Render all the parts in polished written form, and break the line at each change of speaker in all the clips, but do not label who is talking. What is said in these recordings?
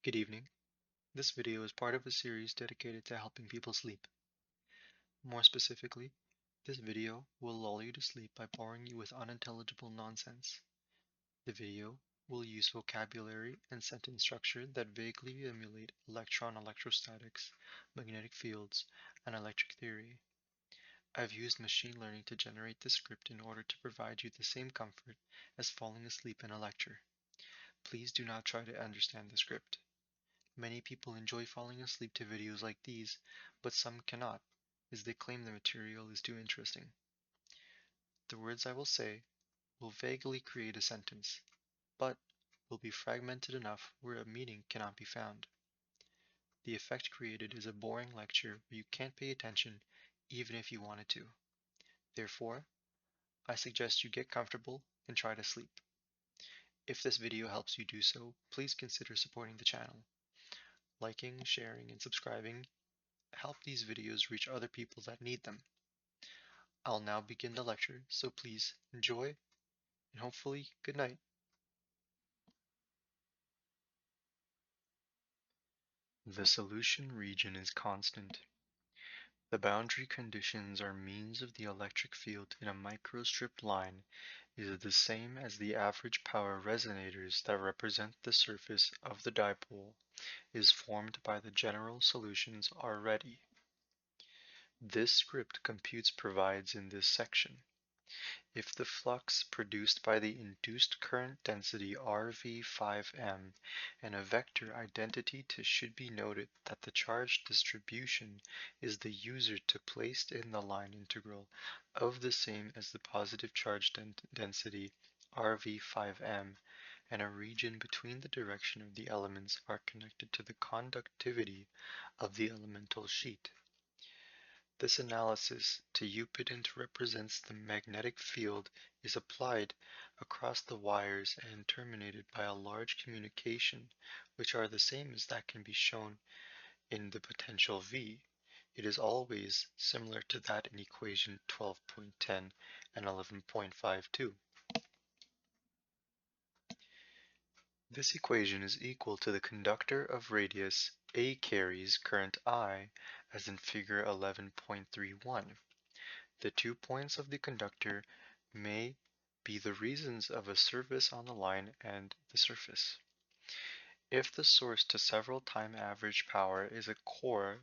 Good evening. This video is part of a series dedicated to helping people sleep. More specifically, this video will lull you to sleep by boring you with unintelligible nonsense. The video will use vocabulary and sentence structure that vaguely emulate electrostatics, magnetic fields, and electric theory. I've used machine learning to generate this script in order to provide you the same comfort as falling asleep in a lecture. Please do not try to understand the script. Many people enjoy falling asleep to videos like these, but some cannot, as they claim the material is too interesting. The words I will say will vaguely create a sentence, but will be fragmented enough where a meaning cannot be found. The effect created is a boring lecture where you can't pay attention even if you wanted to. Therefore, I suggest you get comfortable and try to sleep. If this video helps you do so, please consider supporting the channel. Liking, sharing, and subscribing help these videos reach other people that need them. I'll now begin the lecture, so please enjoy and hopefully good night. The solution region is constant. The boundary conditions or means of the electric field in a microstrip line is the same as the average power resonators that represent the surface of the dipole is formed by the general solutions already. This script computes provides in this section. If the flux produced by the induced current density RV5M and a vector identity should be noted that the charge distribution is the user to placed in the line integral of the same as the positive charge density RV5M, and a region between the direction of the elements are connected to the conductivity of the elemental sheet. This analysis to Euclid represents the magnetic field is applied across the wires and terminated by a large communication, which are the same as that can be shown in the potential V. It is always similar to that in equation 12.10 and 11.52. This equation is equal to the conductor of radius A carries current I, as in figure 11.31. The 2 points of the conductor may be the reasons of a surface on the line and the surface. If the source to several time average power is a core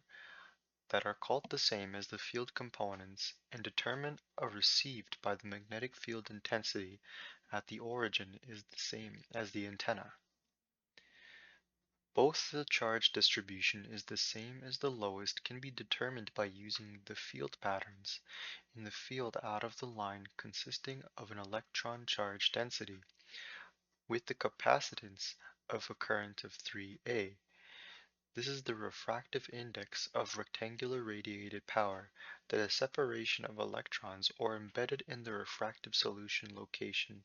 that are called the same as the field components and determine a received by the magnetic field intensity at the origin is the same as the antenna. Both the charge distribution is the same as the lowest can be determined by using the field patterns in the field out of the line consisting of an electron charge density with the capacitance of a current of 3A. This is the refractive index of rectangular radiated power, that is separation of electrons or embedded in the refractive solution location.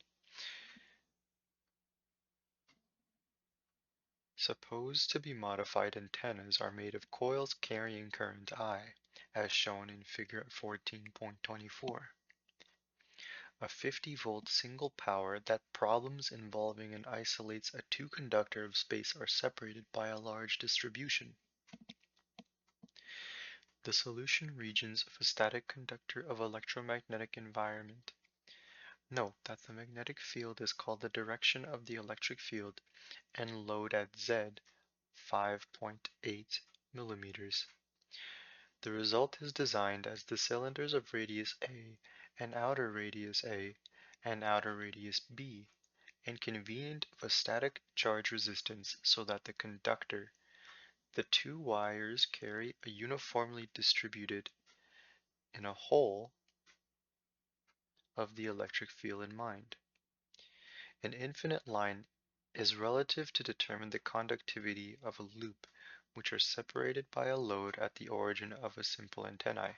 Suppose to be modified antennas are made of coils carrying current I, as shown in figure 14.24. A 50-volt single power that problems involving and isolates a two-conductor of space are separated by a large distribution. The solution regions of a static conductor of electromagnetic environment. Note that the magnetic field is called the direction of the electric field and load at Z 5.8 millimeters. The result is designed as the cylinders of radius A and outer radius A and outer radius B, and convenient of a static charge resistance so that the conductor, the two wires carry a uniformly distributed in a whole of the electric field in mind. An infinite line is relative to determine the conductivity of a loop, which are separated by a load at the origin of a simple antennae.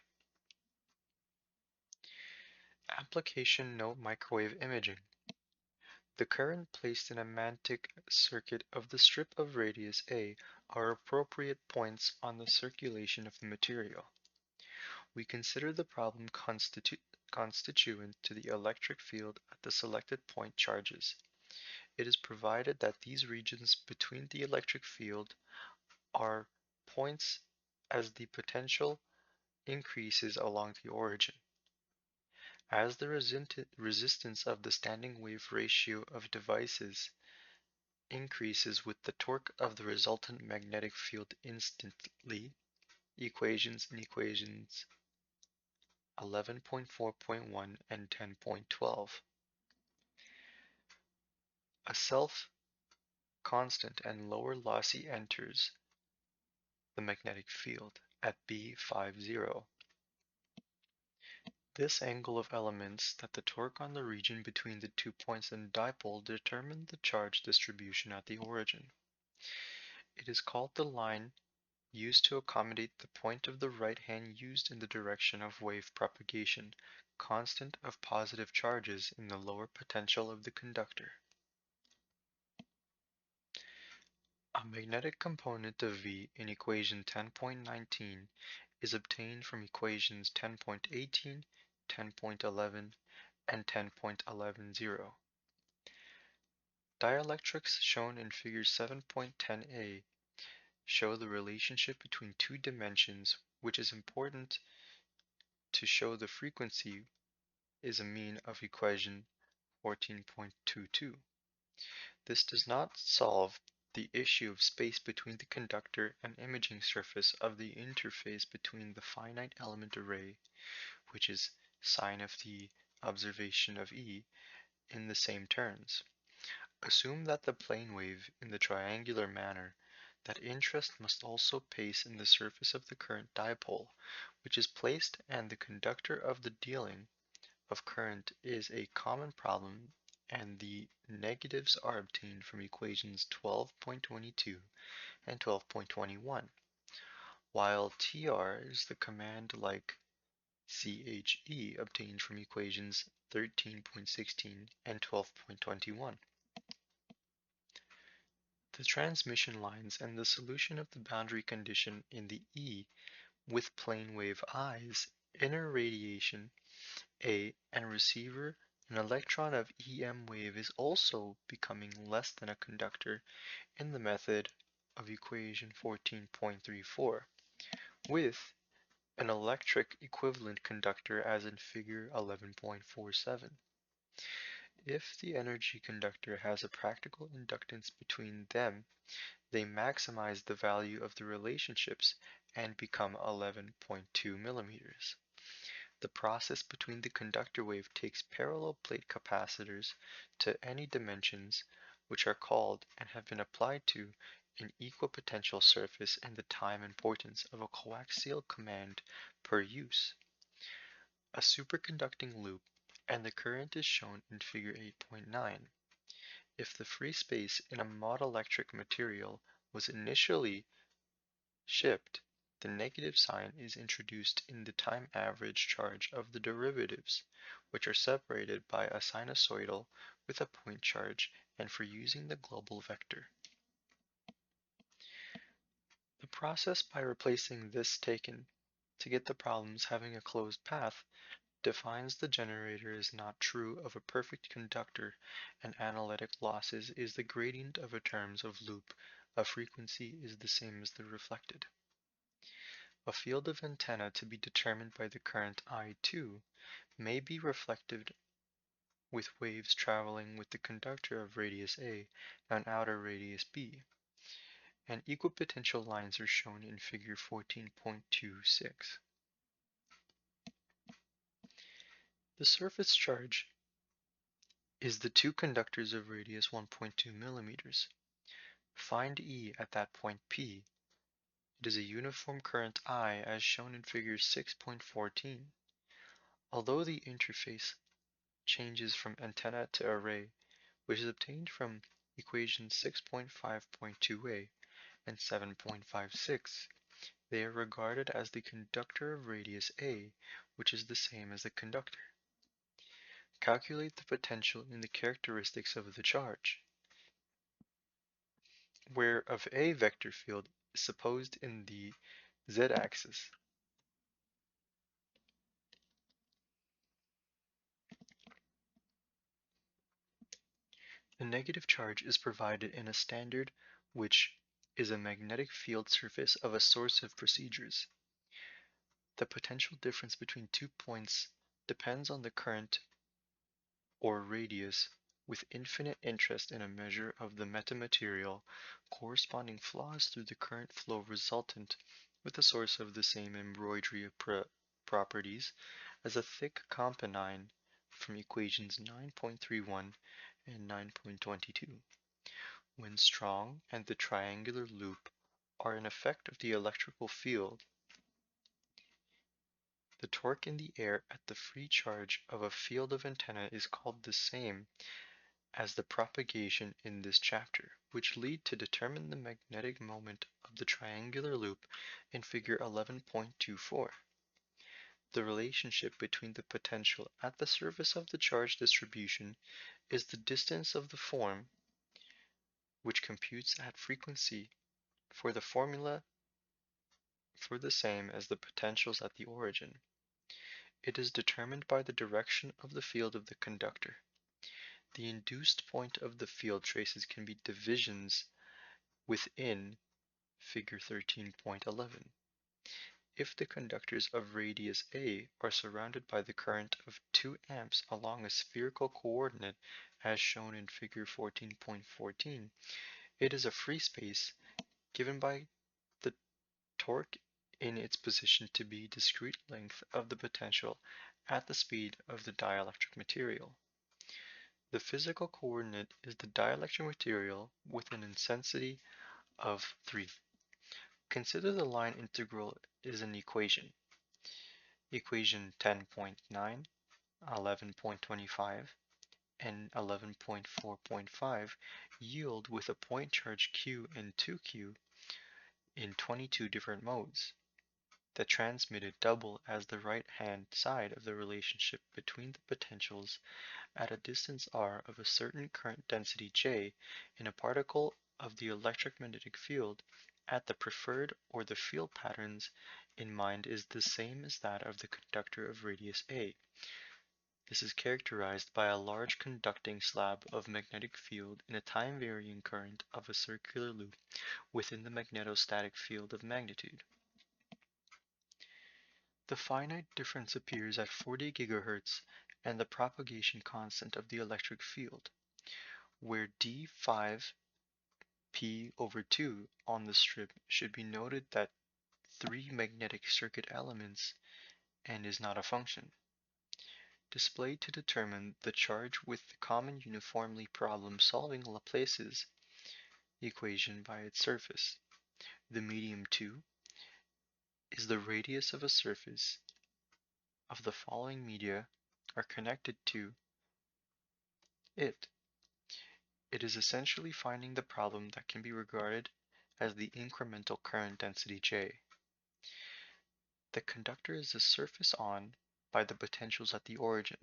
Application Note Microwave Imaging. The current placed in a magnetic circuit of the strip of radius A are appropriate points on the circulation of the material. We consider the problem constituent to the electric field at the selected point charges. It is provided that these regions between the electric field are points as the potential increases along the origin. As the resistance of the standing wave ratio of devices increases with the torque of the resultant magnetic field instantly, equations in equations 11.4.1 and 10.12. A self-constant and lower lossy enters the magnetic field at B50. This angle of elements that the torque on the region between the 2 points in the dipole determine the charge distribution at the origin. It is called the line used to accommodate the point of the right hand used in the direction of wave propagation, constant of positive charges in the lower potential of the conductor. A magnetic component of V in equation 10.19 is obtained from equations 10.18, 10.11, and 10.11.0. Dielectrics shown in figure 7.10a show the relationship between two dimensions, which is important to show the frequency is a mean of equation 14.22. This does not solve the issue of space between the conductor and imaging surface of the interface between the finite element array, which is sine of the observation of E, in the same terms. Assume that the plane wave in the triangular manner, that interest must also pace in the surface of the current dipole, which is placed, and the conductor of the dealing of current is a common problem, and the negatives are obtained from equations 12.22 and 12.21, while TR is the command like CHE obtained from equations 13.16 and 12.21. The transmission lines and the solution of the boundary condition in the E with plane wave I's, inner radiation A, and receiver, an electron of EM wave is also becoming less than a conductor in the method of equation 14.34, with an electric equivalent conductor as in figure 11.47. If the energy conductor has a practical inductance between them, they maximize the value of the relationships and become 11.2 millimeters. The process between the conductor wave takes parallel plate capacitors to any dimensions, which are called and have been applied to an equipotential surface and the time importance of a coaxial command per use. A superconducting loop, and the current is shown in figure 8.9. If the free space in a monoelectric material was initially shipped, the negative sign is introduced in the time average charge of the derivatives, which are separated by a sinusoidal with a point charge, and for using the global vector. The process by replacing this taken to get the problems having a closed path defines the generator is not true of a perfect conductor, and analytic losses is the gradient of a terms of loop. A frequency is the same as the reflected. A field of antenna to be determined by the current I2 may be reflected with waves traveling with the conductor of radius A and outer radius B, and equipotential lines are shown in figure 14.26. The surface charge is the two conductors of radius 1.2 millimeters. Find E at that point P. It is a uniform current I as shown in figure 6.14. Although the interface changes from antenna to array, which is obtained from equations 6.5.2a and 7.56, they are regarded as the conductor of radius A, which is the same as the conductor. Calculate the potential in the characteristics of the charge, where of A vector field is supposed in the z-axis. A negative charge is provided in a standard, which is a magnetic field surface of a source of procedures. The potential difference between 2 points depends on the current or radius, with infinite interest in a measure of the metamaterial corresponding flaws through the current flow resultant with a source of the same embroidery properties as a thick componine from equations 9.31 and 9.22. When strong and the triangular loop are an effect of the electrical field, the torque in the air at the free charge of a field of antenna is called the same as the propagation in this chapter, which lead to determine the magnetic moment of the triangular loop in figure 11.24. The relationship between the potential at the surface of the charge distribution is the distance of the form, which computes at frequency for the formula for the same as the potentials at the origin. It is determined by the direction of the field of the conductor. The induced point of the field traces can be divisions within figure 13.11. If the conductors of radius A are surrounded by the current of 2 amps along a spherical coordinate as shown in figure 14.14, it is a free space given by the torque in its position to be discrete length of the potential at the speed of the dielectric material. The physical coordinate is the dielectric material with an intensity of 3. Consider the line integral is an equation. Equation 10.9, 11.25, and 11.4.5 yield with a point charge Q and 2Q in 22 different modes. The transmitted double as the right-hand side of the relationship between the potentials at a distance r of a certain current density J in a particle of the electromagnetic field at the preferred or the field patterns in mind is the same as that of the conductor of radius A. This is characterized by a large conducting slab of magnetic field in a time-varying current of a circular loop within the magnetostatic field of magnitude. The finite difference appears at 40 GHz and the propagation constant of the electric field, where d5 p over 2 on the strip should be noted that 3 magnetic circuit elements and is not a function. Displayed to determine the charge with the common uniformly problem-solving Laplace's equation by its surface. The medium 2 is the radius of a surface of the following media are connected to it. It is essentially finding the problem that can be regarded as the incremental current density J. The conductor is a surface on by the potentials at the origin.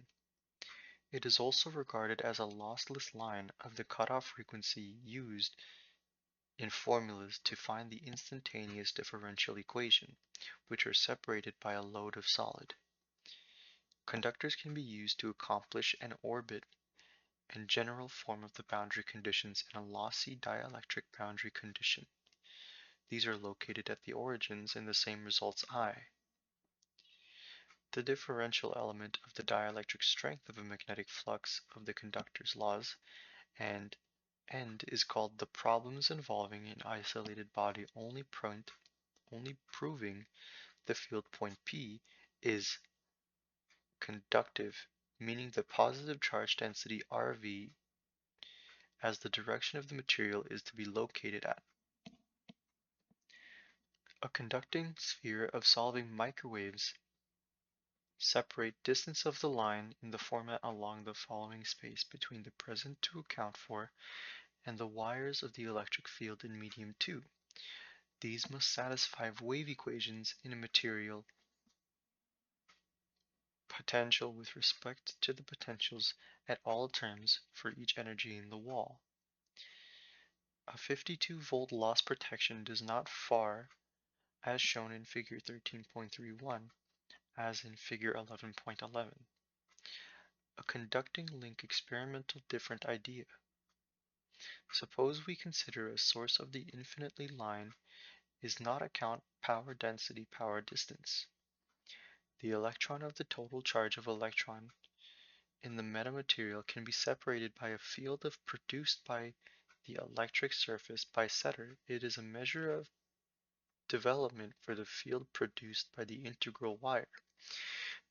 It is also regarded as a lossless line of the cutoff frequency used in formulas to find the instantaneous differential equation, which are separated by a load of solid. Conductors can be used to accomplish an orbit and general form of the boundary conditions in a lossy dielectric boundary condition. These are located at the origins in the same results I. The differential element of the dielectric strength of a magnetic flux of the conductor's laws and end is called the problems involving an isolated body only proving the field point P is conductive, meaning the positive charge density RV as the direction of the material is to be located at. A conducting sphere of solving microwaves separate distance of the line in the format along the following space between the present to account for and the wires of the electric field in medium 2. These must satisfy wave equations in a material potential with respect to the potentials at all terms for each energy in the wall. A 52-volt loss protection does not far as shown in figure 13.31 as in figure 11.11. A conducting link experimental different idea. Suppose we consider a source of the infinitely line is not a count power density power distance. The electron of the total charge of electron in the metamaterial can be separated by a field of produced by the electric surface by Setter. It is a measure of development for the field produced by the integral wire.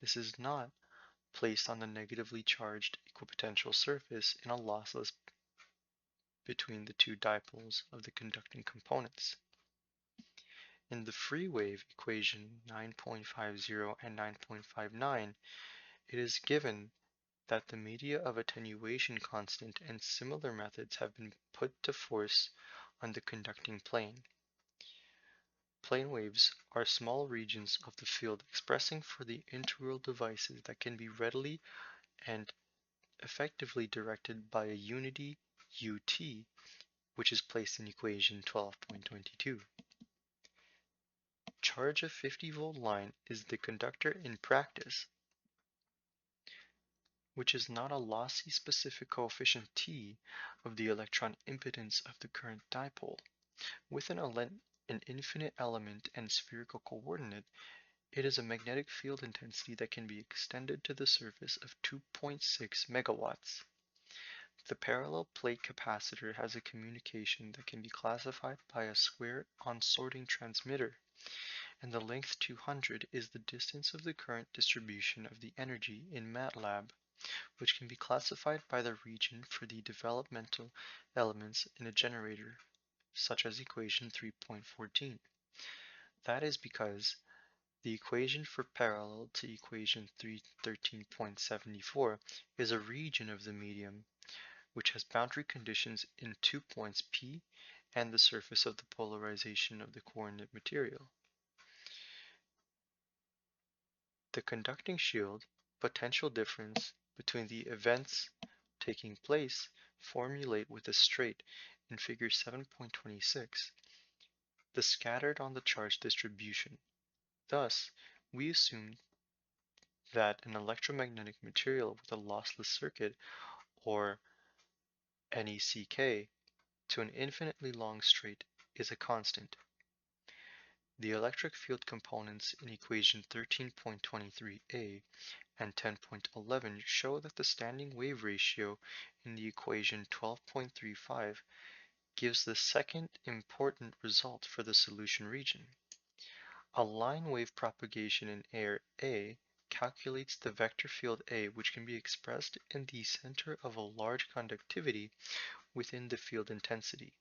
This is not placed on the negatively charged equipotential surface in a lossless between the two dipoles of the conducting components. In the free wave equation 9.50 and 9.59, it is given that the media of attenuation constant and similar methods have been put to force on the conducting plane. Plane waves are small regions of the field expressing for the integral devices that can be readily and effectively directed by a unity ut, which is placed in equation 12.22. Charge of 50-volt line is the conductor in practice, which is not a lossy specific coefficient T of the electron impedance of the current dipole. With an infinite element and spherical coordinate, it is a magnetic field intensity that can be extended to the surface of 2.6 megawatts. The parallel plate capacitor has a communication that can be classified by a square on sorting transmitter, and the length 200 is the distance of the current distribution of the energy in MATLAB, which can be classified by the region for the developmental elements in a generator, such as equation 3.14. That is because the equation for parallel to equation 313.74 is a region of the medium which has boundary conditions in 2 points P and the surface of the polarization of the coordinate material. The conducting shield potential difference between the events taking place formulate with a straight in figure 7.26, the scattered on the charge distribution. Thus, we assume that an electromagnetic material with a lossless circuit, or NECK, to an infinitely long straight is a constant. The electric field components in equation 13.23a and 10.11 show that the standing wave ratio in the equation 12.35 gives the second important result for the solution region. A line wave propagation in air A calculates the vector field A, which can be expressed in the center of a large conductivity within the field intensity.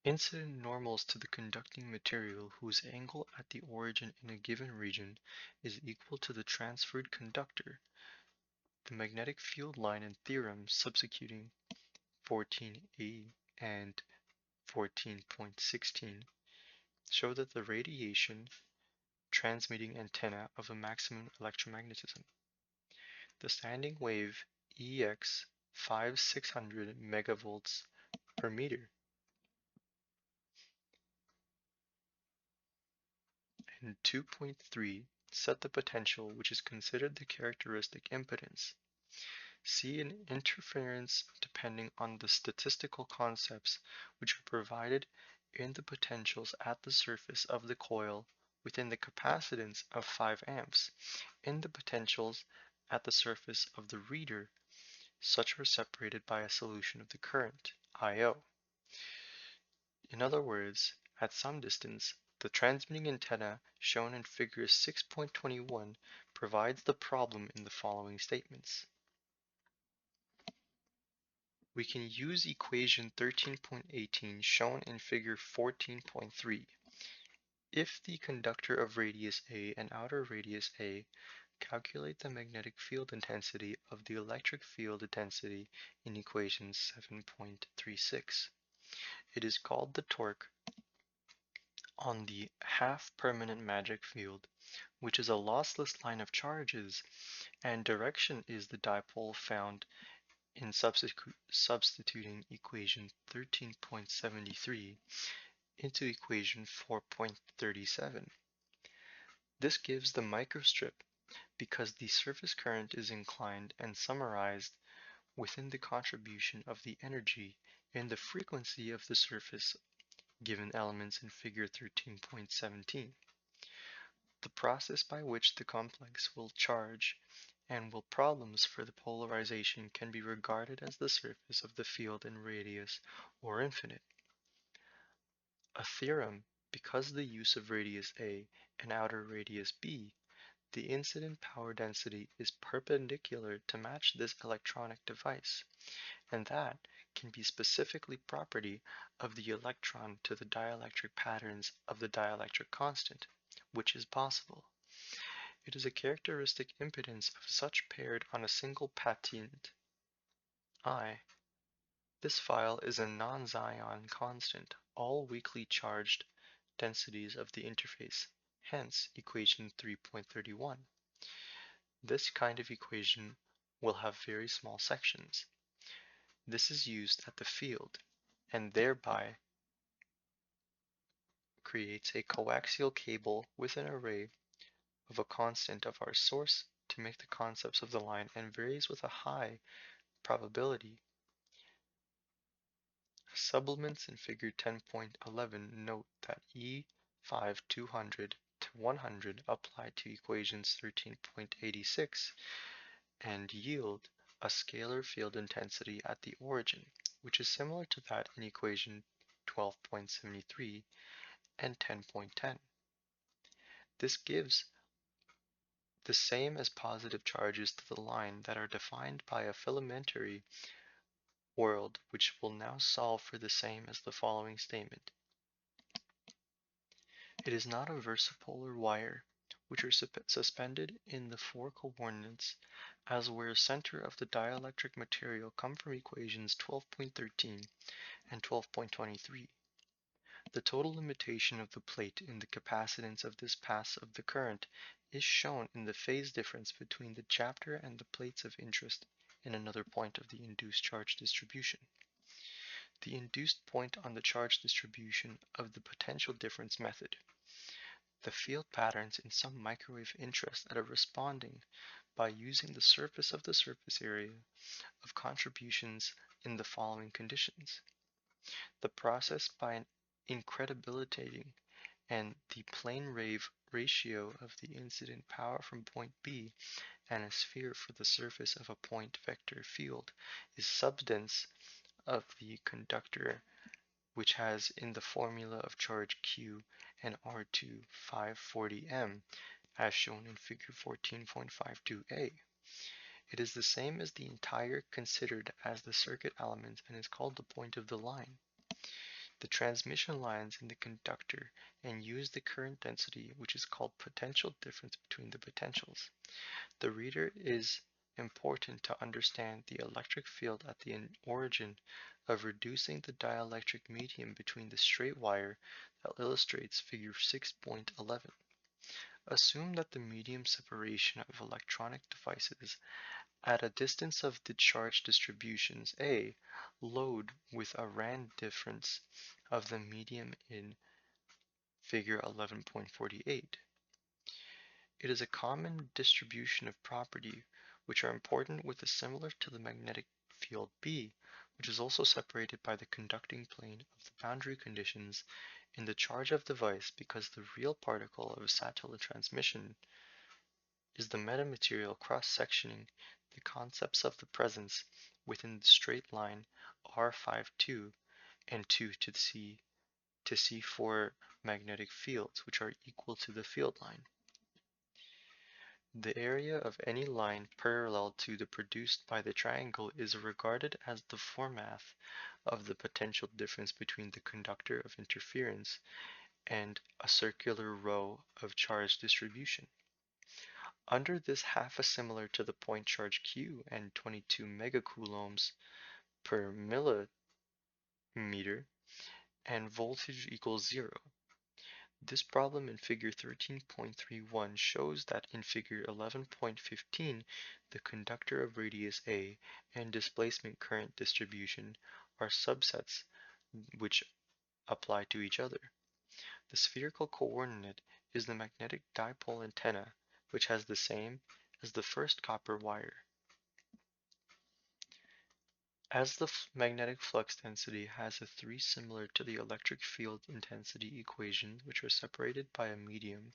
Incident normals to the conducting material whose angle at the origin in a given region is equal to the transferred conductor. The magnetic field line and theorem substituting 14a and 14.16 show that the radiation transmitting antenna of a maximum electromagnetism. The standing wave EX 5600 megavolts per meter and 2.3 set the potential, which is considered the characteristic impedance. See an interference depending on the statistical concepts which are provided in the potentials at the surface of the coil within the capacitance of 5 amps, in the potentials at the surface of the reader, such are separated by a solution of the current, I.O. In other words, at some distance, the transmitting antenna shown in figure 6.21 provides the problem in the following statements. We can use equation 13.18 shown in figure 14.3. If the conductor of radius A and outer radius A, calculate the magnetic field intensity of the electric field intensity in equation 7.36. It is called the torque on the half-permanent magic field, which is a lossless line of charges, and direction is the dipole found in substituting equation 13.73 into equation 4.37. This gives the microstrip because the surface current is inclined and summarized within the contribution of the energy and the frequency of the surface given elements in figure 13.17. The process by which the complex will charge and will problems for the polarization can be regarded as the surface of the field in radius or infinite. A theorem, because the use of radius A and outer radius B, the incident power density is perpendicular to match this electronic device, and that can be specifically property of the electron to the dielectric patterns of the dielectric constant, which is possible. It is a characteristic impedance of such paired on a single patent I. This file is a non-Zion constant, all weakly charged densities of the interface, hence equation 3.31. This kind of equation will have very small sections. This is used at the field, and thereby creates a coaxial cable with an array of a constant of our source to make the concepts of the line and varies with a high probability. Supplements in figure 10.11 note that E5 200 to 100 apply to equations 13.86 and yield a scalar field intensity at the origin, which is similar to that in equation 12.73 and 10.10. This gives the same as positive charges to the line that are defined by a filamentary world, which will now solve for the same as the following statement. It is not a versipolar wire, which are suspended in the four coordinates, as where center of the dielectric material come from equations 12.13 and 12.23. The total limitation of the plate in the capacitance of this pass of the current is shown in the phase difference between the chapter and the plates of interest in another point of the induced charge distribution. The induced point on the charge distribution of the potential difference method. The field patterns in some microwave interest are responding by using the surface of the surface area of contributions in the following conditions. The process by incredibilitating and the plane wave ratio of the incident power from point B and a sphere for the surface of a point vector field is substance of the conductor, which has in the formula of charge Q and R2 540M as shown in figure 14.52a. It is the same as the entire considered as the circuit element and is called the point of the line. The transmission lines in the conductor and use the current density, which is called potential difference between the potentials. The reader is important to understand the electric field at the origin of reducing the dielectric medium between the straight wire that illustrates figure 6.11. Assume that the medium separation of electronic devices at a distance of the charge distributions A load with a Rand difference of the medium in figure 11.48. It is a common distribution of property which are important with a similar to the magnetic field B, which is also separated by the conducting plane of the boundary conditions in the charge of device because the real particle of a satellite transmission is the metamaterial cross-sectioning the concepts of the presence within the straight line R52 and 2 to C4 magnetic fields, which are equal to the field line. The area of any line parallel to the produced by the triangle is regarded as the formath of the potential difference between the conductor of interference and a circular row of charge distribution. Under this half is similar to the point charge Q and 22 megacoulombs per millimeter and voltage equals 0. This problem in figure 13.31 shows that in figure 11.15 the conductor of radius A and displacement current distribution are subsets which apply to each other. The spherical coordinate is the magnetic dipole antenna, which has the same as the first copper wire. As the magnetic flux density has a 3 similar to the electric field intensity equations which are separated by a medium,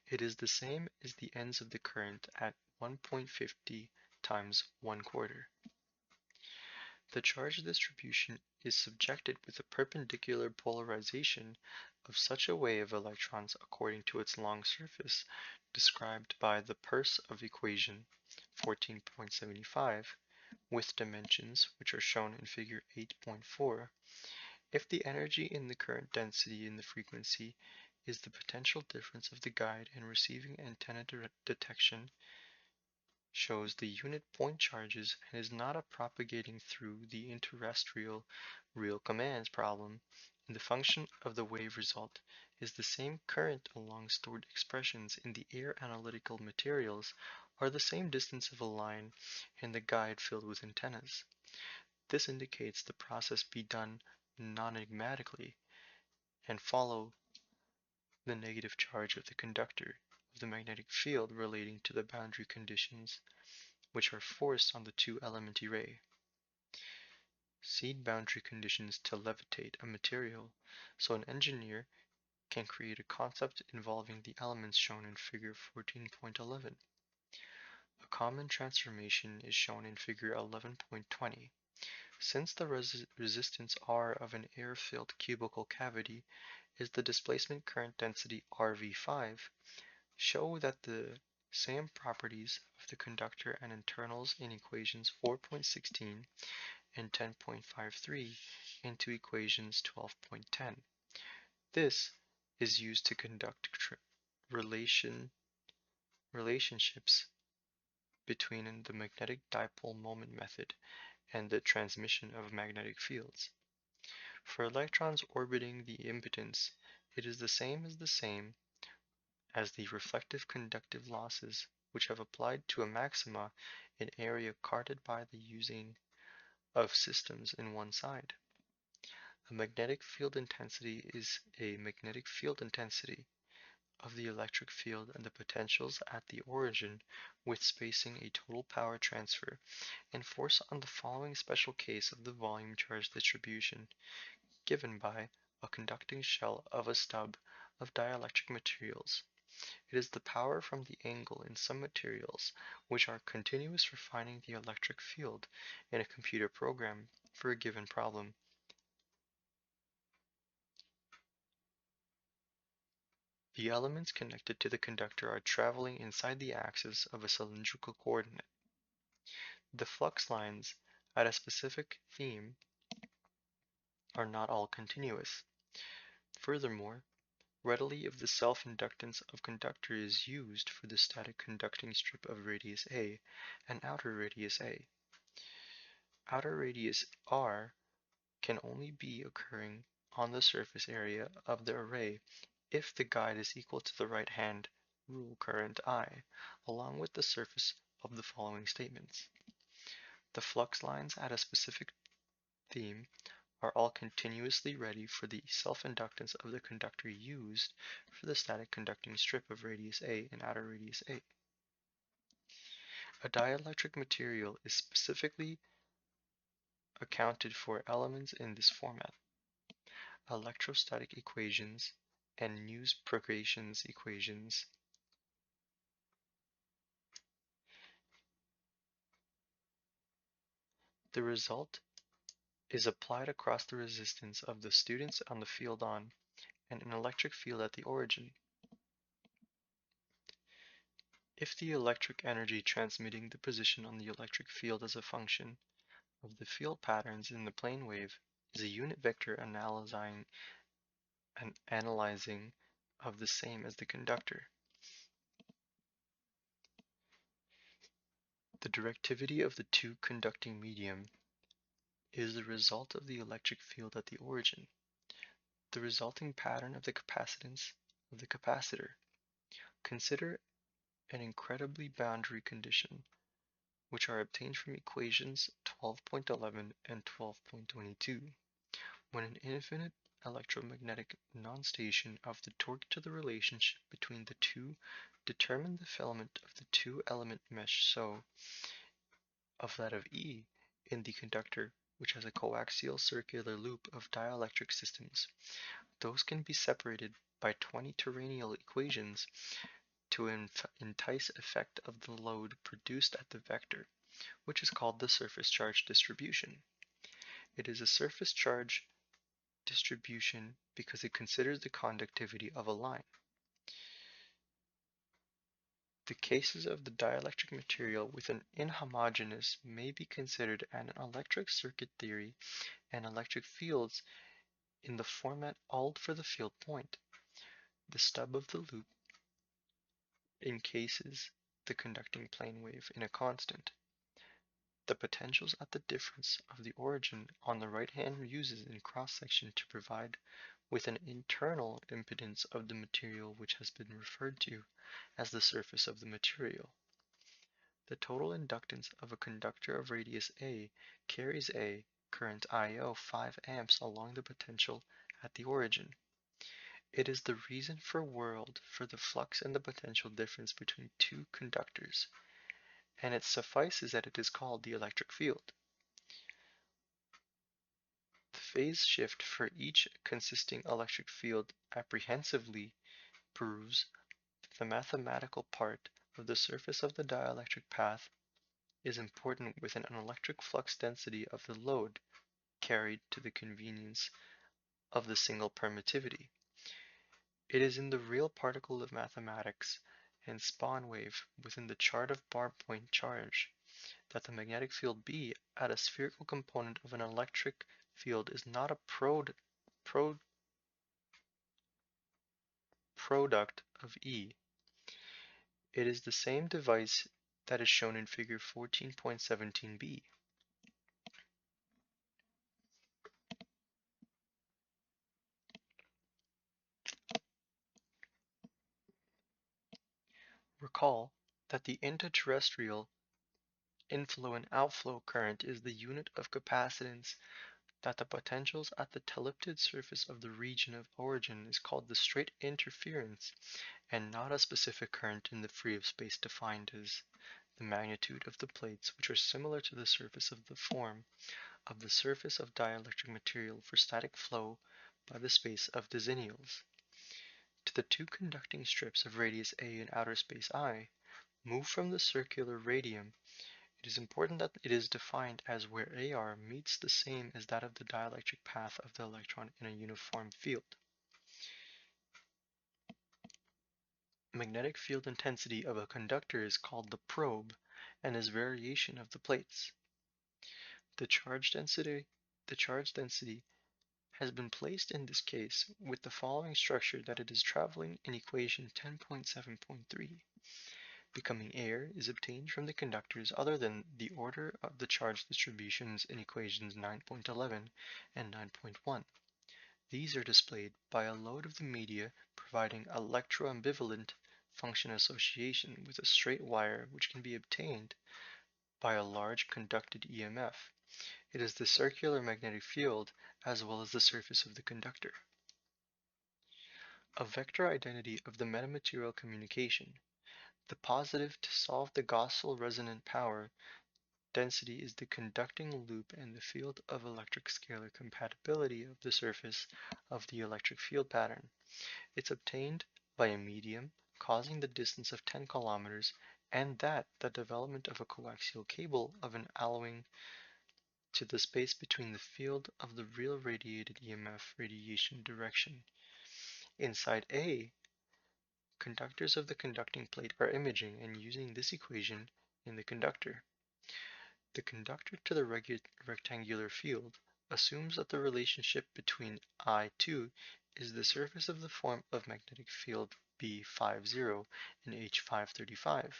it is the same as the ends of the current at 1.50 times 1/4. The charge distribution is subjected with a perpendicular polarization of such a wave of electrons according to its long surface, described by the purse of equation 14.75, with dimensions which are shown in figure 8.4. If the energy in the current density in the frequency is the potential difference of the guide and receiving antenna detection, shows the unit point charges and is not a propagating through the interterrestrial real commands problem, and the function of the wave result is the same current along stored expressions in the air analytical materials are the same distance of a line in the guide filled with antennas. This indicates the process be done non-enigmatically and follow the negative charge of the conductor of the magnetic field relating to the boundary conditions which are forced on the two-element array. Seed boundary conditions to levitate a material, so an engineer can create a concept involving the elements shown in figure 14.11. A common transformation is shown in figure 11.20. Since the resistance R of an air-filled cubical cavity is the displacement current density RV5, show that the same properties of the conductor and internals in equations 4.16 and 10.53 into equations 12.10. This is used to conduct relationships between the magnetic dipole moment method and the transmission of magnetic fields. For electrons orbiting the impedance, it is the same as the reflective conductive losses which have applied to a maxima in area carted by the using of systems in one side. A magnetic field intensity is a magnetic field intensity of the electric field and the potentials at the origin with spacing a total power transfer and force on the following special case of the volume charge distribution given by a conducting shell of a stub of dielectric materials. It is the power from the angle in some materials which are continuous for finding the electric field in a computer program for a given problem. The elements connected to the conductor are traveling inside the axis of a cylindrical coordinate. The flux lines at a specific theme are not all continuous. Furthermore, readily if the self-inductance of conductor is used for the static conducting strip of radius A and outer radius A. Outer radius R can only be occurring on the surface area of the array if the guide is equal to the right-hand rule current I, along with the surface of the following statements. The flux lines at a specific theme are all continuously ready for the self-inductance of the conductor used for the static conducting strip of radius A and outer radius A. A dielectric material is specifically accounted for elements in this format: electrostatic equations and news propagation equations. The result is applied across the resistance of the students on the field on and an electric field at the origin. If the electric energy transmitting the position on the electric field as a function of the field patterns in the plane wave is a unit vector analyzing of the same as the conductor. The directivity of the two conducting medium is the result of the electric field at the origin, the resulting pattern of the capacitance of the capacitor. Consider an incredibly boundary condition, which are obtained from equations 12.11 and 12.22. When an infinite electromagnetic non-station of the torque to the relationship between the two determine the filament of the two-element mesh so of that of E in the conductor, which has a coaxial circular loop of dielectric systems. Those can be separated by 20 terrestrial equations to entice effect of the load produced at the vector, which is called the surface charge distribution. It is a surface charge distribution because it considers the conductivity of a line. The cases of the dielectric material with an inhomogeneous may be considered an electric circuit theory and electric fields in the format ALD for the field point. The stub of the loop encases the conducting plane wave in a constant. The potentials at the difference of the origin on the right hand uses in cross-section to provide with an internal impedance of the material which has been referred to as the surface of the material. The total inductance of a conductor of radius A carries a current I.O. 5 amps along the potential at the origin. It is the reason for the flux and the potential difference between two conductors, and it suffices that it is called the electric field. The phase shift for each consisting electric field apprehensively proves that the mathematical part of the surface of the dielectric path is important with an electric flux density of the load carried to the convenience of the single permittivity. It is in the real particle of mathematics and spawn wave within the chart of bar point charge that the magnetic field B at a spherical component of an electric field is not a product of E. It is the same device that is shown in figure 14.17b. Recall that the interterrestrial inflow and outflow current is the unit of capacitance, that the potentials at the telipted surface of the region of origin is called the straight interference, and not a specific current in the free of space defined as the magnitude of the plates, which are similar to the surface of the form of the surface of dielectric material for static flow by the space of Designials. To the two conducting strips of radius a and outer space I, moved from the circular radium, it is important that it is defined as where AR meets the same as that of the dielectric path of the electron in a uniform field. Magnetic field intensity of a conductor is called the probe and is variation of the plates. The charge density has been placed in this case with the following structure that it is traveling in equation 10.7.3. Becoming air is obtained from the conductors other than the order of the charge distributions in equations 9.11 and 9.1. These are displayed by a load of the media providing electroambivalent function association with a straight wire which can be obtained by a large conducted EMF. It is the circular magnetic field as well as the surface of the conductor. A vector identity of the metamaterial communication. The positive to solve the Gaussian resonant power density is the conducting loop and the field of electric scalar compatibility of the surface of the electric field pattern. It's obtained by a medium causing the distance of 10 kilometers and that the development of a coaxial cable of an allowing to the space between the field of the real radiated EMF radiation direction. Inside A, conductors of the conducting plate are imaging and using this equation in the conductor. The conductor to the rectangular field assumes that the relationship between I2 is the surface of the form of magnetic field B50 and H535.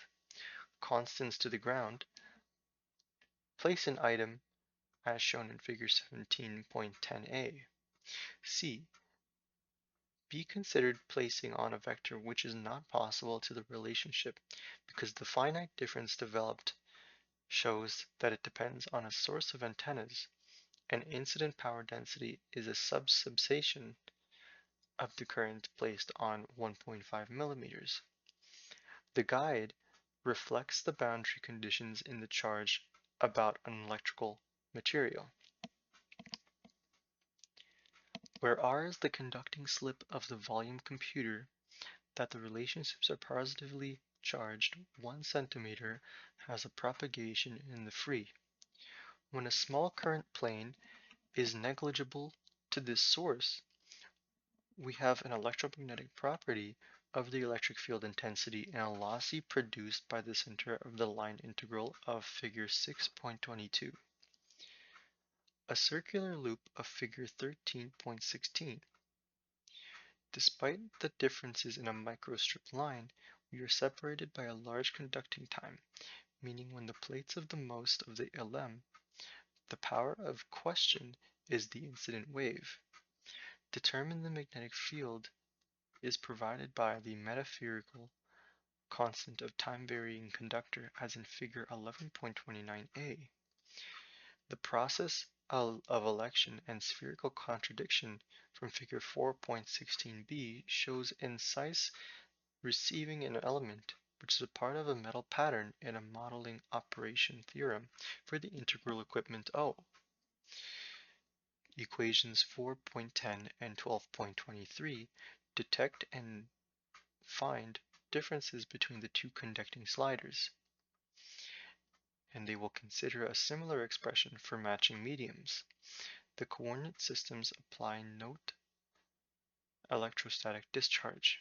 Constants to the ground. Place an item as shown in figure 17.10a. C. Be considered placing on a vector which is not possible to the relationship because the finite difference developed shows that it depends on a source of antennas, and incident power density is a substation of the current placed on 1.5 millimeters. The guide reflects the boundary conditions in the charge about an electrical material, where R is the conducting slip of the volume computer, that the relationships are positively charged 1 centimeter has a propagation in the free. When a small current plane is negligible to this source, we have an electromagnetic property of the electric field intensity and a lossy produced by the center of the line integral of figure 6.22. A circular loop of figure 13.16. Despite the differences in a microstrip line, we are separated by a large conducting time, meaning when the plates of the most of the LM, the power of question is the incident wave. Determine the magnetic field is provided by the metaphorical constant of time-varying conductor as in figure 11.29a. The process of election and spherical contradiction from figure 4.16b shows incise receiving an element which is a part of a metal pattern in a modeling operation theorem for the integral equipment O. Equations 4.10 and 12.23 detect and find differences between the two conducting sliders, and they will consider a similar expression for matching mediums. The coordinate systems apply note electrostatic discharge.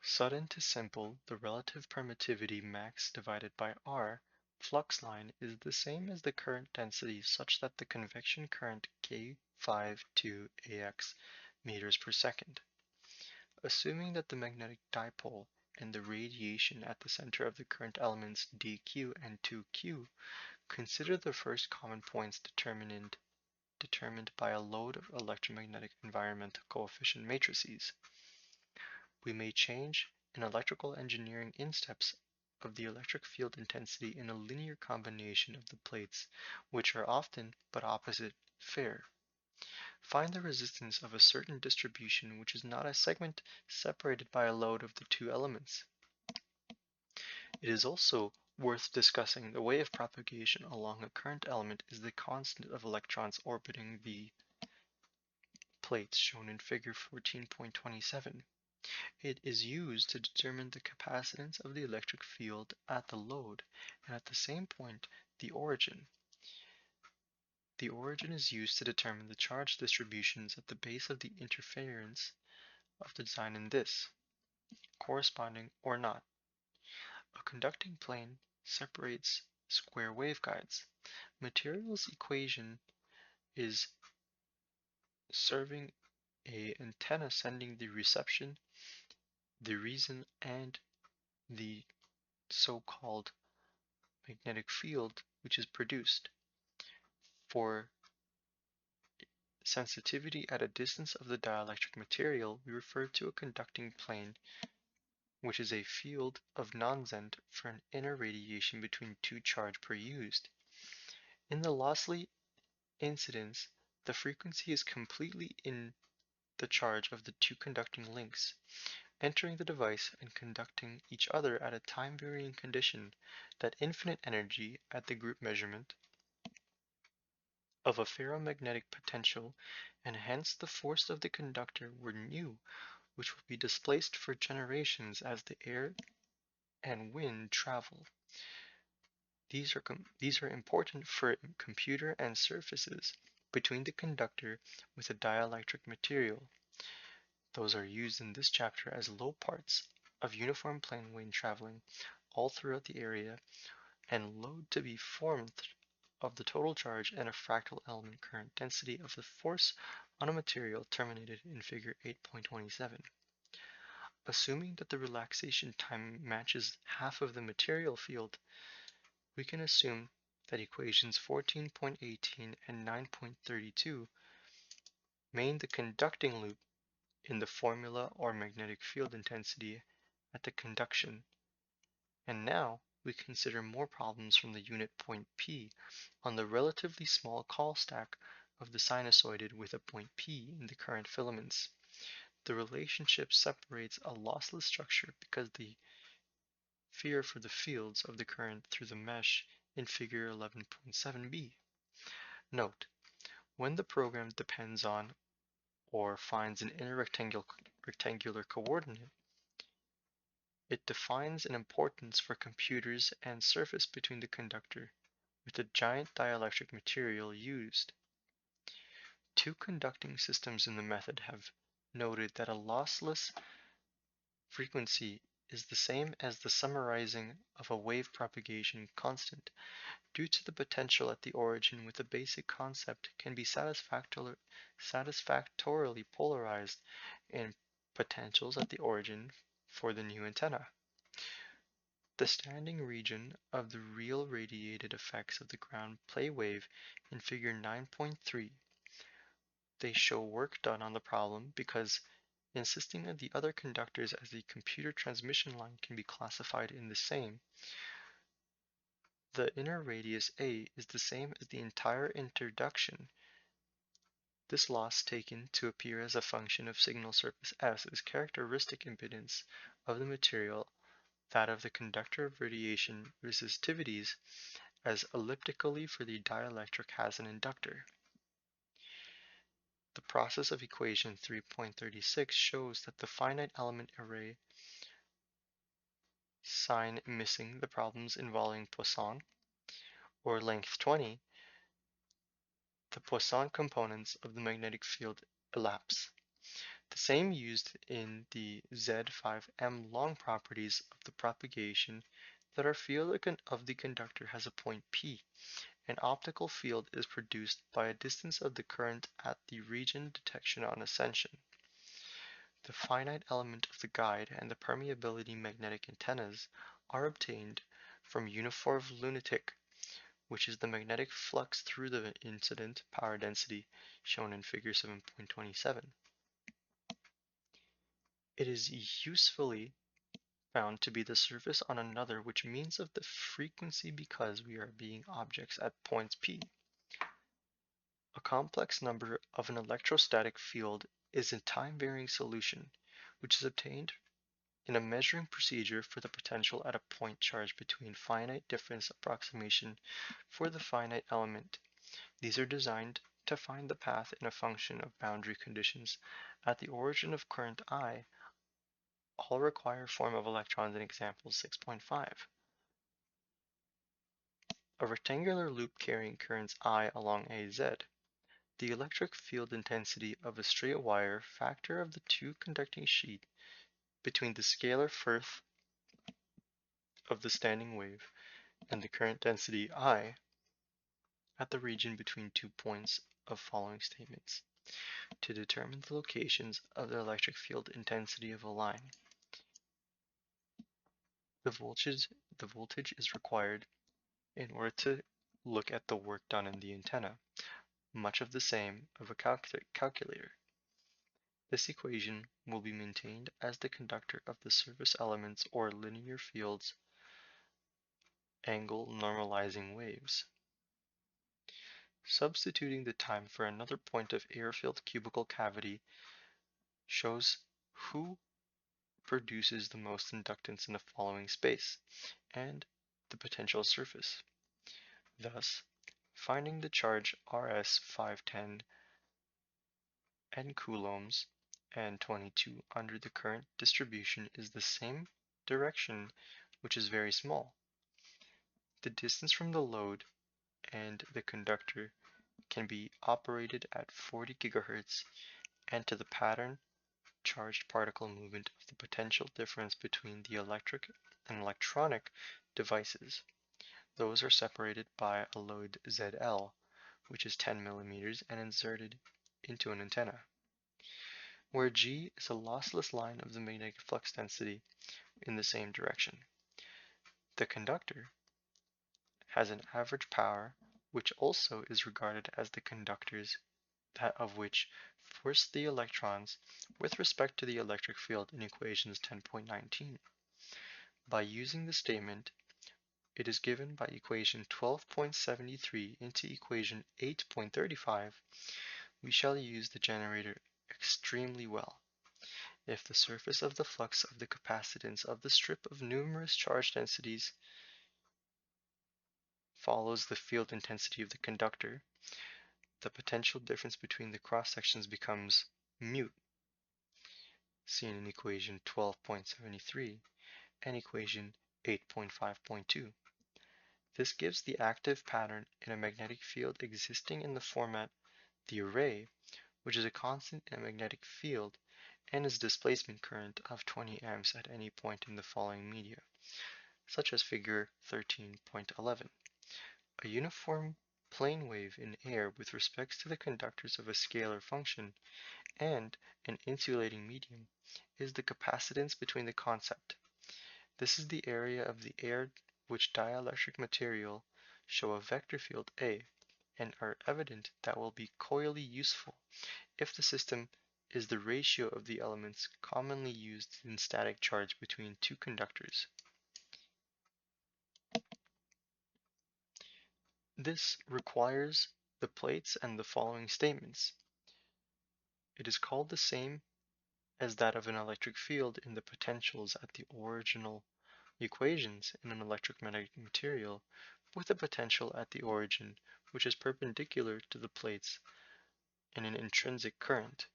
Sudden to simple, the relative permittivity max divided by R flux line is the same as the current density such that the convection current K5 to AX meters per second. Assuming that the magnetic dipole and the radiation at the center of the current elements dq and 2q, consider the first common points determined by a load of electromagnetic environmental coefficient matrices. We may change in electrical engineering insteps of the electric field intensity in a linear combination of the plates, which are often, but opposite, fair. Find the resistance of a certain distribution which is not a segment separated by a load of the two elements. It is also worth discussing the way of propagation along a current element is the constant of electrons orbiting the plates shown in figure 14.27. It is used to determine the capacitance of the electric field at the load and at the same point the origin. The origin is used to determine the charge distributions at the base of the interference of the design in this, corresponding or not. A conducting plane separates square waveguides. Materials equation is serving a antenna sending the reception, the reason, and the so-called magnetic field which is produced. For sensitivity at a distance of the dielectric material, we refer to a conducting plane, which is a field of nonzend for an inner radiation between two charge per used. In the lossy incidence, the frequency is completely in the charge of the two conducting links, entering the device and conducting each other at a time-varying condition that infinite energy at the group measurement of a ferromagnetic potential, and hence the force of the conductor were new, which will be displaced for generations as the air and wind travel. These are important for computer and surfaces between the conductor with a dielectric material. Those are used in this chapter as low parts of uniform plane wind traveling all throughout the area, and load to be formed of the total charge and a fractal element current density of the force on a material terminated in figure 8.27. Assuming that the relaxation time matches half of the material field, we can assume that equations 14.18 and 9.32 main the conducting loop in the formula or magnetic field intensity at the conduction. And now we consider more problems from the unit point P on the relatively small call stack of the sinusoided with a point P in the current filaments. The relationship separates a lossless structure because the sphere for the fields of the current through the mesh in figure 11.7b. Note, when the program depends on or finds an inner rectangular coordinate, it defines an importance for computers and surface between the conductor with the giant dielectric material used. Two conducting systems in the method have noted that a lossless frequency is the same as the summarizing of a wave propagation constant due to the potential at the origin with a basic concept can be satisfactorily polarized in potentials at the origin for the new antenna. The standing region of the real radiated effects of the ground plane wave in figure 9.3. They show work done on the problem because insisting that the other conductors as the computer transmission line can be classified in the same. The inner radius A is the same as the entire introduction. This loss taken to appear as a function of signal surface S is characteristic impedance of the material, that of the conductor of radiation resistivities, as elliptically for the dielectric has an inductor. The process of equation 3.36 shows that the finite element array sign missing the problems involving Poisson, or length 20, the Poisson components of the magnetic field elapse. The same used in the Z5M long properties of the propagation that our field of the conductor has a point P. An optical field is produced by a distance of the current at the region detection on ascension. The finite element of the guide and the permeability magnetic antennas are obtained from uniform lunatic, which is the magnetic flux through the incident power density shown in figure 7.27. It is usefully found to be the surface on another, which means of the frequency because we are being objects at points P. A complex number of an electrostatic field is a time-varying solution, which is obtained in a measuring procedure for the potential at a point charge between finite difference approximation for the finite element. These are designed to find the path in a function of boundary conditions at the origin of current I. All require form of electrons in example 6.5. A rectangular loop carrying currents I along AZ. The electric field intensity of a straight wire factor of the two conducting sheet between the scalar firth of the standing wave and the current density I at the region between 2 points of following statements to determine the locations of the electric field intensity of a line. The voltage is required in order to look at the work done in the antenna, much of the same of a calculator. This equation will be maintained as the conductor of the surface elements or linear fields angle normalizing waves. Substituting the time for another point of air-filled cubical cavity shows who produces the most inductance in the following space, and the potential surface. Thus, finding the charge Rs 510 N coulombs and 22 under the current distribution is the same direction, which is very small. The distance from the load and the conductor can be operated at 40 GHz and to the pattern charged particle movement of the potential difference between the electric and electronic devices. Those are separated by a load ZL, which is 10 mm and inserted into an antenna, where G is a lossless line of the magnetic flux density in the same direction. The conductor has an average power, which also is regarded as the conductors that of which force the electrons with respect to the electric field in equations 10.19. By using the statement, it is given by equation 12.73 into equation 8.35, we shall use the generator extremely well. if the surface of the flux of the capacitance of the strip of numerous charge densities follows the field intensity of the conductor, the potential difference between the cross-sections becomes mute, seen in equation 12.73 and equation 8.5.2. This gives the active pattern in a magnetic field existing in the format the array, which is a constant in a magnetic field and is displacement current of 20 amps at any point in the following media, such as figure 13.11. A uniform plane wave in air with respect to the conductors of a scalar function and an insulating medium is the capacitance between the concept. This is the area of the air which dielectric material show a vector field A and are evident that will be coyly useful if the system is the ratio of the elements commonly used in static charge between two conductors. This requires the plates and the following statements. It is called the same as that of an electric field in the potentials at the original equations in an electromagnetic material with a potential at the origin which is perpendicular to the plates in an intrinsic current.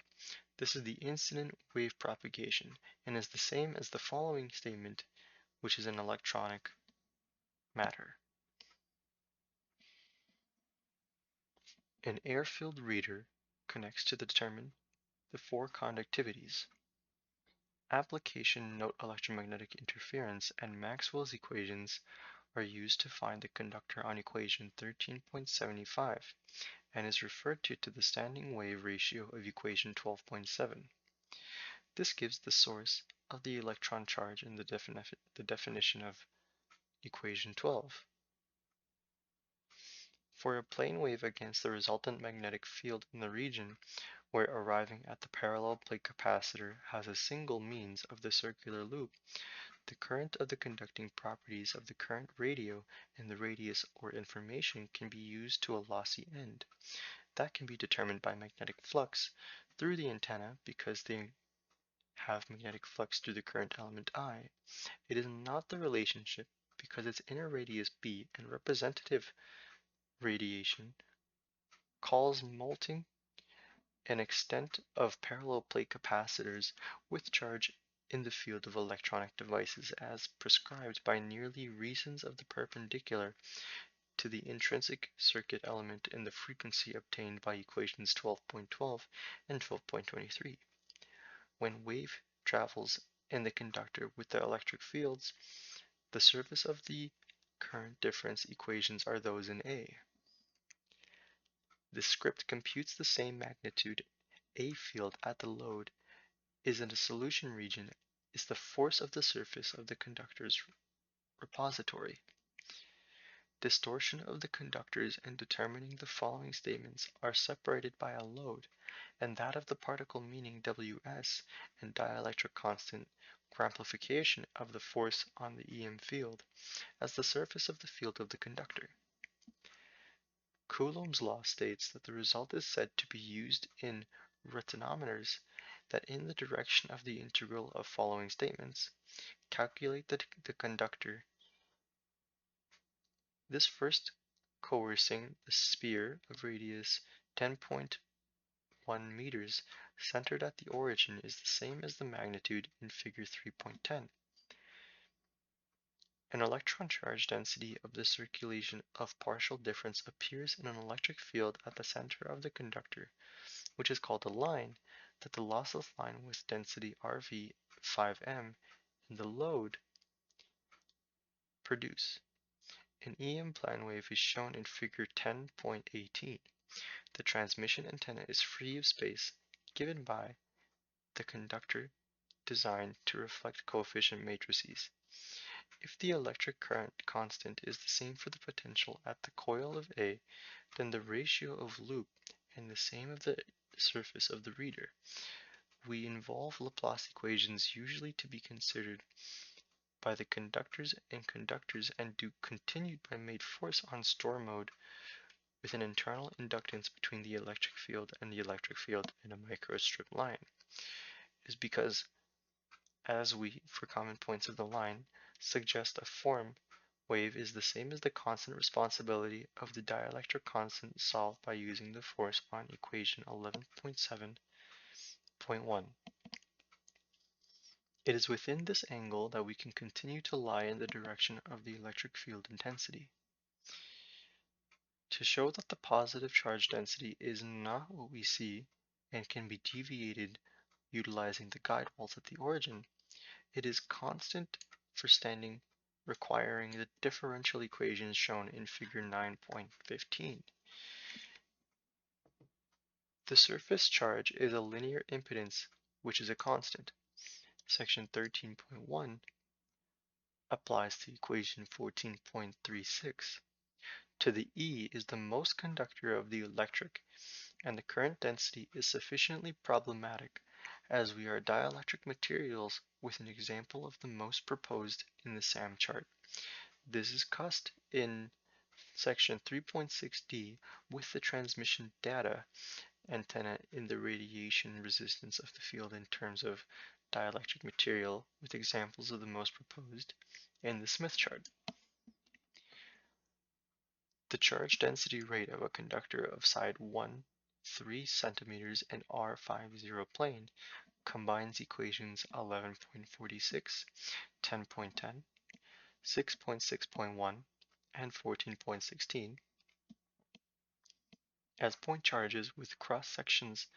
This is the incident wave propagation and is the same as the following statement, which is an electronic matter. An air-filled reader connects to determine the four conductivities. Application note electromagnetic interference and Maxwell's equations are used to find the conductor on equation 13.75 and is referred to the standing wave ratio of equation 12.7. This gives the source of the electron charge in the definition of equation 12. For a plane wave against the resultant magnetic field in the region where arriving at the parallel plate capacitor has a single means of the circular loop, the current of the conducting properties of the current radio and the radius or information can be used to a lossy end. That can be determined by magnetic flux through the antenna because they have magnetic flux through the current element I. It is not the relationship because its inner radius B and representative radiation calls molting an extent of parallel plate capacitors with charge in the field of electronic devices as prescribed by nearly reasons of the perpendicular to the intrinsic circuit element in the frequency obtained by equations 12.12 and 12.23. When wave travels in the conductor with the electric fields, the surface of the current difference equations are those in A. The script computes the same magnitude A field at the load is in a solution region is the force of the surface of the conductor's repository. Distortion of the conductors in determining the following statements are separated by a load, and that of the particle meaning Ws and dielectric constant amplification of the force on the EM field as the surface of the field of the conductor. Coulomb's law states that the result is said to be used in retinometers that in the direction of the integral of following statements, calculate the conductor. This first coercing the sphere of radius 10.1 meters centered at the origin is the same as the magnitude in figure 3.10. An electron charge density of the circulation of partial difference appears in an electric field at the center of the conductor, which is called a line, that the lossless line with density RV 5M and the load produce. An EM plane wave is shown in figure 10.18. The transmission antenna is free of space given by the conductor designed to reflect coefficient matrices. If the electric current constant is the same for the potential at the coil of A, then the ratio of loop and the same of the surface of the reader. We involve Laplace equations usually to be considered by the conductors and do continued by made force on store mode with an internal inductance between the electric field and the electric field in a microstrip line is because as we, for common points of the line, suggest a form wave is the same as the constant responsibility of the dielectric constant solved by using the force on equation 11.7.1. It is within this angle that we can continue to lie in the direction of the electric field intensity. To show that the positive charge density is not what we see and can be deviated utilizing the guide walls at the origin, it is constant for standing, requiring the differential equations shown in figure 9.15. The surface charge is a linear impedance, which is a constant. Section 13.1 applies to equation 14.36. To the E is the most conductor of the electric, and the current density is sufficiently problematic as we are dielectric materials with an example of the most proposed in the SAM chart. This is discussed in section 3.6d with the transmission data antenna in the radiation resistance of the field in terms of dielectric material with examples of the most proposed in the Smith chart. The charge density rate of a conductor of side 1, 3 centimeters and R50 plane combines equations 11.46, 10.10, 6.6.1, and 14.16 as point charges with cross sections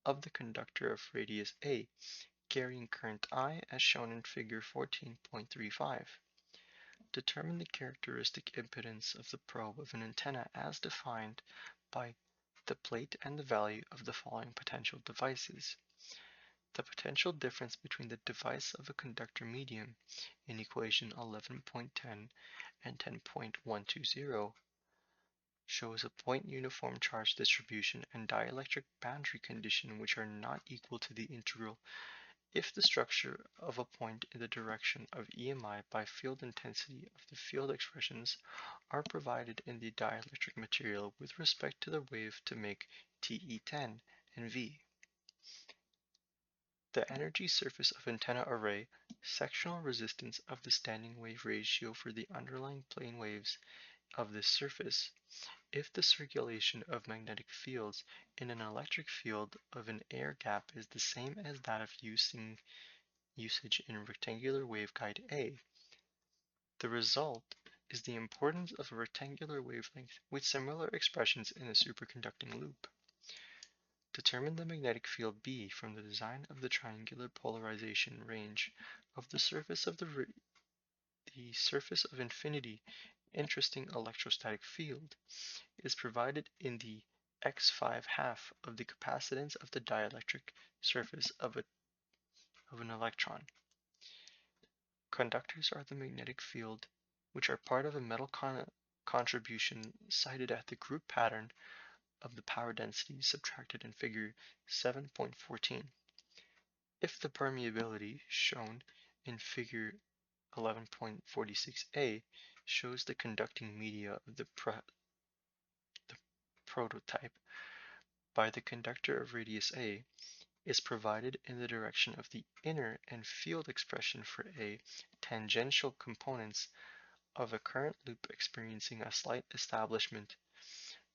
of the conductor of radius A carrying current I as shown in figure 14.35. Determine the characteristic impedance of the probe of an antenna as defined by the plate and the value of the following potential devices. The potential difference between the device of a conductor medium in equation 11.10 and 10.120 shows a point uniform charge distribution and dielectric boundary condition which are not equal to the integral if the structure of a point in the direction of EMI by field intensity of the field expressions are provided in the dielectric material with respect to the wave to make TE10 and V. The energy surface of antenna array, sectional resistance of the standing wave ratio for the underlying plane waves of this surface, if the circulation of magnetic fields in an electric field of an air gap is the same as that of usage in rectangular waveguide A. The result is the importance of a rectangular wavelength with similar expressions in a superconducting loop. Determine the magnetic field B from the design of the triangular polarization range of the surface of the surface of infinity interesting electrostatic field is provided in the x5 half of the capacitance of the dielectric surface of an electron. Conductors are the magnetic field which are part of a metal contribution cited at the group pattern of the power density subtracted in figure 7.14. If the permeability shown in figure 11.46a shows the conducting media of the prototype by the conductor of radius A is provided in the direction of the inner and field expression for A tangential components of a current loop experiencing a slight establishment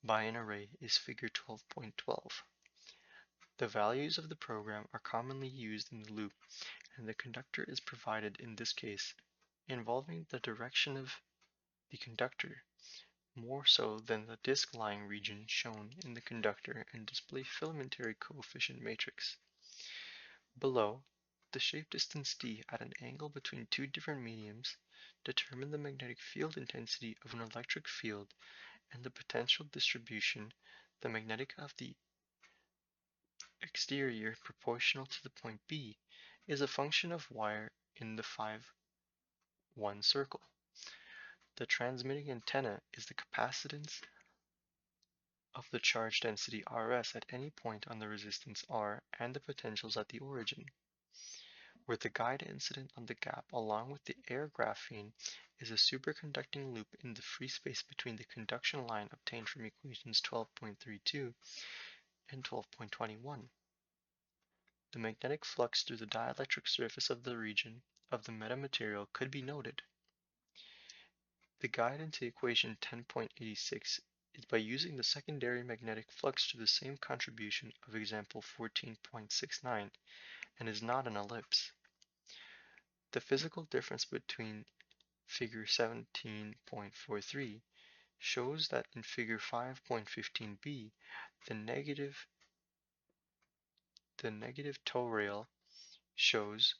by an array is figure 12.12. The values of the program are commonly used in the loop, and the conductor is provided in this case, involving the direction of the conductor, more so than the disk-lying region shown in the conductor and display filamentary coefficient matrix. Below, the shape distance d at an angle between two different mediums determine the magnetic field intensity of an electric field and the potential distribution, the magnetic of the exterior proportional to the point B, is a function of wire in the 5-1 circle. The transmitting antenna is the capacitance of the charge density Rs at any point on the resistance R and the potentials at the origin, where the guide incident on the gap along with the air graphene is a superconducting loop in the free space between the conduction line obtained from equations 12.32 and 12.21. the magnetic flux through the dielectric surface of the region of the metamaterial could be noted. The guide into equation 10.86 is by using the secondary magnetic flux to the same contribution of example 14.69 and is not an ellipse. The physical difference between figure 17.43 shows that in figure 5.15b, the negative tow rail shows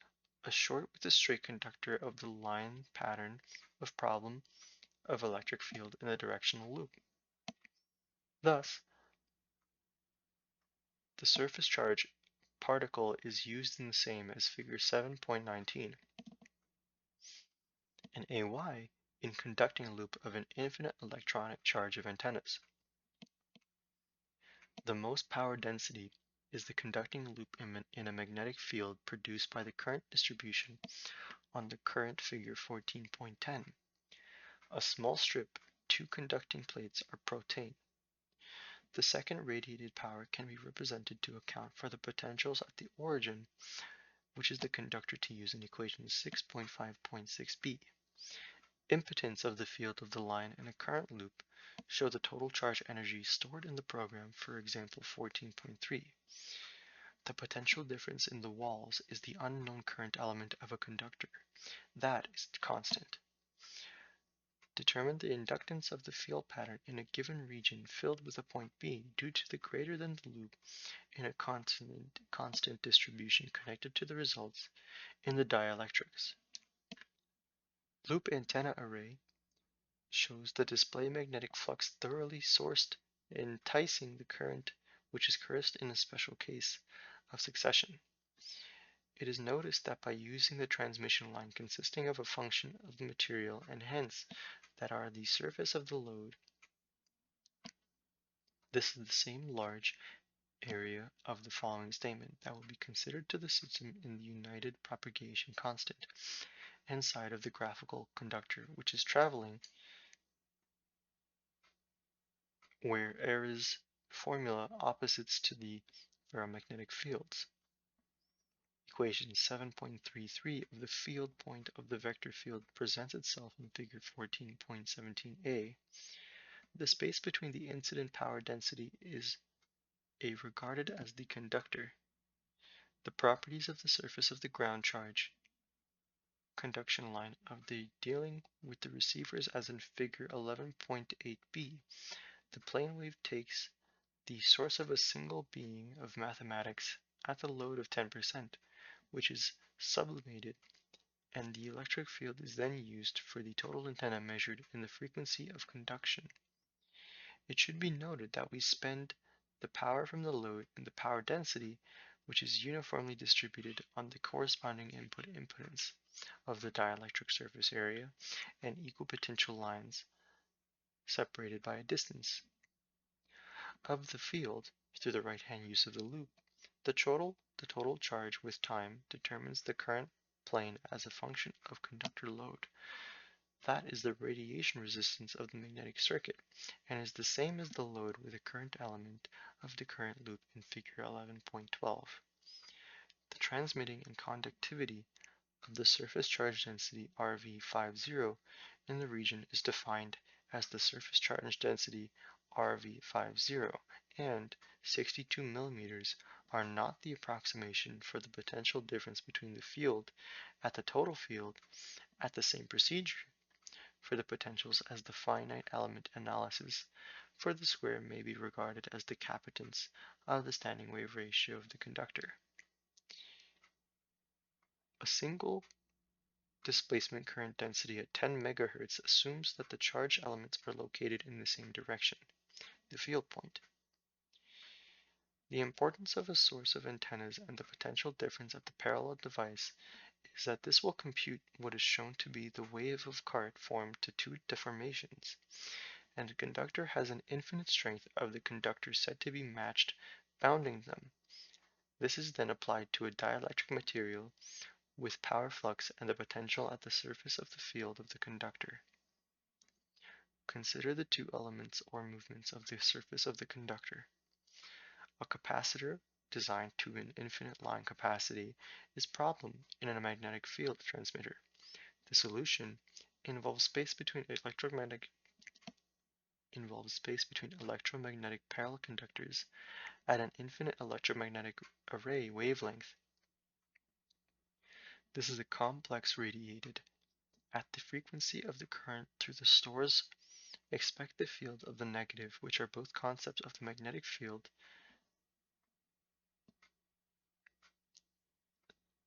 a short with a straight conductor of the line pattern of problem of electric field in the directional loop. Thus, the surface charge particle is used in the same as figure 7.19, and AY in conducting a loop of an infinite electronic charge of antennas. The most power density is the conducting loop in a magnetic field produced by the current distribution on the current figure 14.10. A small strip, two conducting plates are protein. The second radiated power can be represented to account for the potentials at the origin, which is the conductor to use in equation 6.5.6b. Impedance of the field of the line in a current loop show the total charge energy stored in the program for example 14.3. The potential difference in the walls is the unknown current element of a conductor. That is constant. Determine the inductance of the field pattern in a given region filled with a point B due to the greater than the loop in a constant distribution connected to the results in the dielectrics. Loop antenna array shows the display magnetic flux thoroughly sourced, enticing the current, which is cursed in a special case of succession. It is noticed that by using the transmission line consisting of a function of the material and hence that are the surface of the load, this is the same large area of the following statement that will be considered to the system in the united propagation constant and side of the graphical conductor, which is traveling where Ayres' formula opposites to the ferromagnetic fields. Equation 7.33 of the field point of the vector field presents itself in figure 14.17a. The space between the incident power density is regarded as the conductor. The properties of the surface of the ground charge conduction line of the dealing with the receivers as in figure 11.8b. The plane wave takes the source of a single being of mathematics at the load of 10%, which is sublimated, and the electric field is then used for the total antenna measured in the frequency of conduction. It should be noted that we spend the power from the load in the power density, which is uniformly distributed on the corresponding input impedance of the dielectric surface area and equipotential lines separated by a distance of the field through the right-hand use of the loop. The total charge with time determines the current plane as a function of conductor load. That is the radiation resistance of the magnetic circuit and is the same as the load with the current element of the current loop in figure 11.12. The transmitting and conductivity of the surface charge density RV50 in the region is defined as the surface charge density RV50 and 62 millimeters are not the approximation for the potential difference between the field at the total field at the same procedure for the potentials as the finite element analysis for the square may be regarded as the capacitance of the standing wave ratio of the conductor. A single displacement current density at 10 MHz assumes that the charged elements are located in the same direction, the field point. The importance of a source of antennas and the potential difference at the parallel device is that this will compute what is shown to be the wave of current formed to two deformations, and a conductor has an infinite strength of the conductors said to be matched bounding them. This is then applied to a dielectric material with power flux and the potential at the surface of the field of the conductor. Consider the two elements or movements of the surface of the conductor. A capacitor designed to an infinite line capacity is problem in a magnetic field transmitter. The solution involves space between electromagnetic parallel conductors at an infinite electromagnetic array wavelength. This is a complex radiated at the frequency of the current through the stores. Expect the field of the negative, which are both concepts of the magnetic field,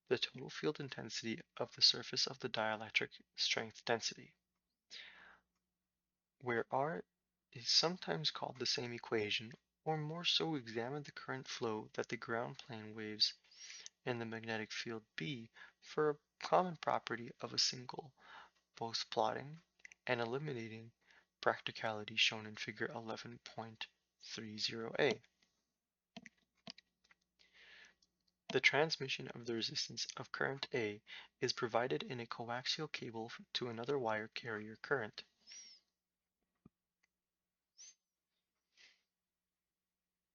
the total field intensity of the surface of the dielectric strength density, where R is sometimes called the same equation, or more so examine the current flow that the ground plane waves in the magnetic field B for a common property of a single, both plotting and eliminating practicality shown in figure 11.30a. The transmission of the resistance of current A is provided in a coaxial cable to another wire carrier current.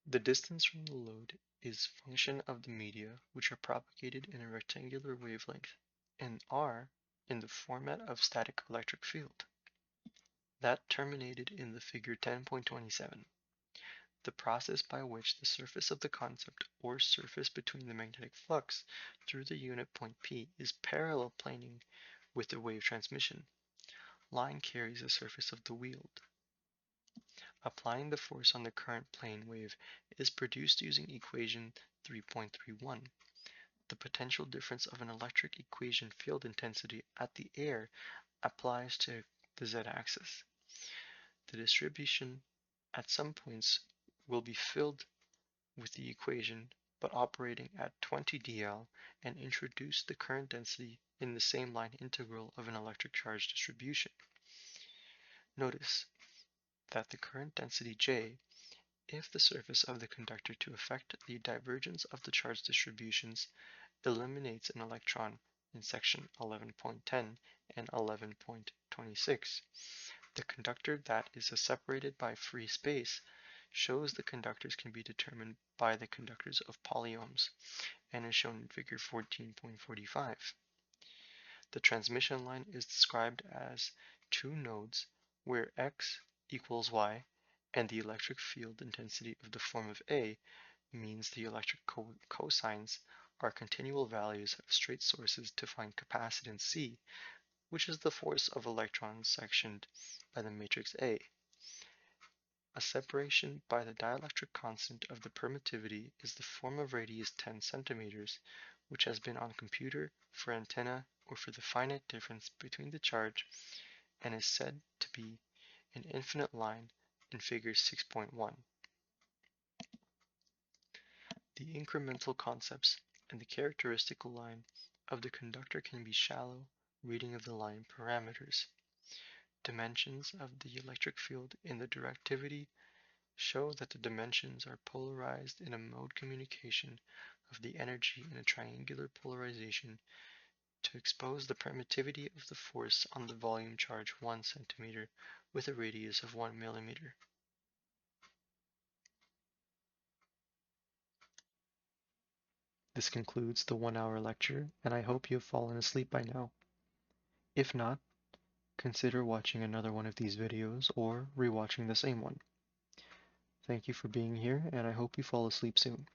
The distance from the load is function of the media, which are propagated in a rectangular wavelength, and are in the format of static electric field. That terminated in the figure 10.27. The process by which the surface of the concept or surface between the magnetic flux through the unit point P is parallel planing with the wave transmission. Line carries the surface of the wield. Applying the force on the current plane wave is produced using equation 3.31. The potential difference of an electric equation field intensity at the air applies to the z-axis. The distribution at some points will be filled with the equation but operating at 20 dl and introduce the current density in the same line integral of an electric charge distribution. Notice that the current density J, if the surface of the conductor to affect the divergence of the charge distributions, eliminates an electron in section 11.10 and 11.26. The conductor that is separated by free space shows the conductors can be determined by the conductors of polyohms and is shown in figure 14.45. The transmission line is described as two nodes where x equals y and the electric field intensity of the form of A means the electric cosines are continual values of straight sources to find capacitance C, which is the force of electrons sectioned by the matrix A. A separation by the dielectric constant of the permittivity is the form of radius 10 centimeters, which has been on computer for antenna or for the finite difference between the charge and is said to be an infinite line in figure 6.1. The incremental concepts and the characteristical line of the conductor can be shallow reading of the line parameters. Dimensions of the electric field in the directivity show that the dimensions are polarized in a mode communication of the energy in a triangular polarization to expose the permittivity of the force on the volume charge 1 cm with a radius of 1 mm. This concludes the 1-hour lecture, and I hope you have fallen asleep by now. If not, consider watching another one of these videos or rewatching the same one. Thank you for being here, and I hope you fall asleep soon.